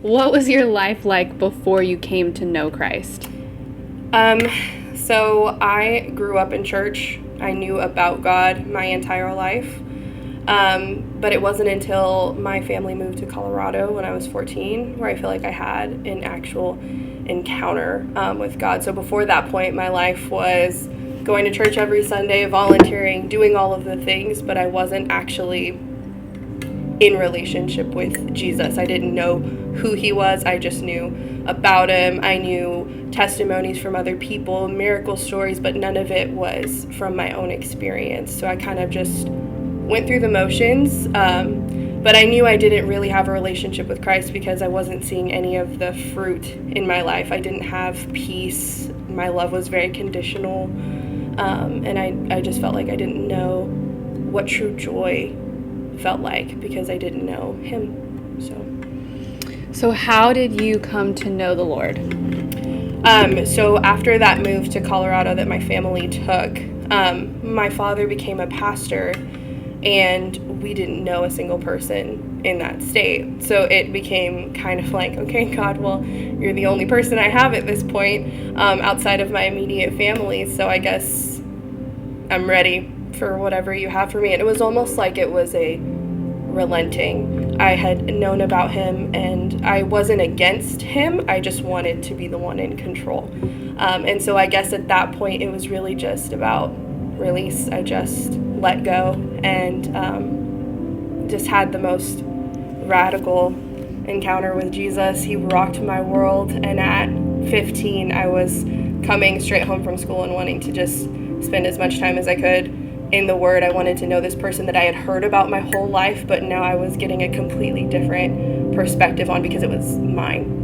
What was your life like before you came to know Christ? So I grew up in church. I knew about God my entire life. But it wasn't until my family moved to Colorado when I was 14 where I feel like I had an actual encounter with God. So before that point, my life was going to church every Sunday, volunteering, doing all of the things, but I wasn't actually in relationship with Jesus. I didn't know who he was. I just knew about him. I knew testimonies from other people, miracle stories, but none of it was from my own experience. So I kind of just went through the motions. But I knew I didn't really have a relationship with Christ because I wasn't seeing any of the fruit in my life. I didn't have peace. My love was very conditional. And I just felt like I didn't know what true joy felt like because I didn't know him. So how did you come to know the Lord? So after that move to Colorado that my family took, my father became a pastor, and we didn't know a single person in that state. So it became kind of like, okay, God, well, you're the only person I have at this point outside of my immediate family. So I guess I'm ready for whatever you have for me. And it was almost like it was a relenting. I had known about him and I wasn't against him. I just wanted to be the one in control. And so I guess at that point it was really just about release. I just let go and just had the most radical encounter with Jesus. He rocked my world, and at 15 I was coming straight home from school and wanting to just spend as much time as I could in the Word. I wanted to know this person that I had heard about my whole life, but now I was getting a completely different perspective on because it was mine.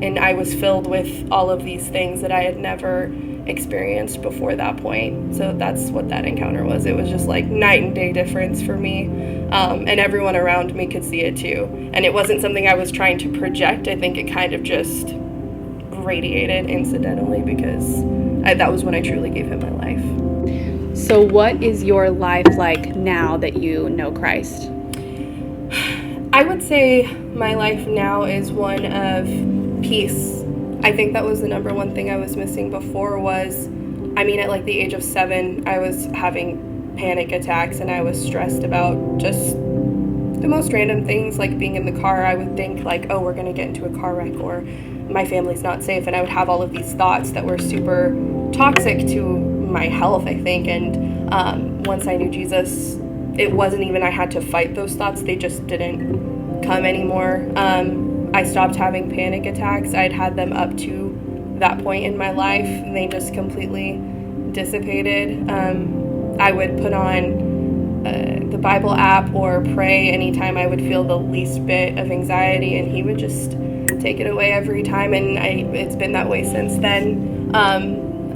And I was filled with all of these things that I had never experienced before that point. So that's what that encounter was. It was just like night and day difference for me. And everyone around me could see it too. And it wasn't something I was trying to project. I think it kind of just radiated incidentally because that was when I truly gave him my life. So what is your life like now that you know Christ? I would say my life now is one of peace. I think that was the number one thing I was missing before was, at like the age of 7, I was having panic attacks and I was stressed about just the most random things, like being in the car. I would think like, oh, we're going to get into a car wreck or my family's not safe. And I would have all of these thoughts that were super toxic to my health, I think. And once I knew Jesus, it wasn't even I had to fight those thoughts. They just didn't come anymore. I stopped having panic attacks. I'd had them up to that point in my life, and they just completely dissipated. I would put on the Bible app or pray anytime I would feel the least bit of anxiety, and he would just take it away every time, and it's been that way since then.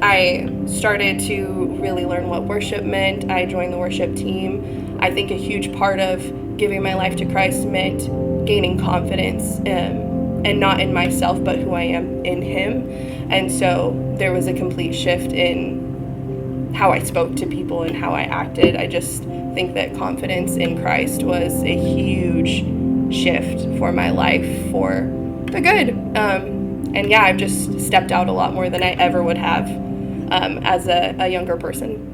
I started to really learn what worship meant. I joined the worship team. I think a huge part of giving my life to Christ meant gaining confidence, and not in myself, but who I am in him. And so there was a complete shift in how I spoke to people and how I acted. I just think that confidence in Christ was a huge shift for my life for the good. And yeah, I've just stepped out a lot more than I ever would have as a younger person.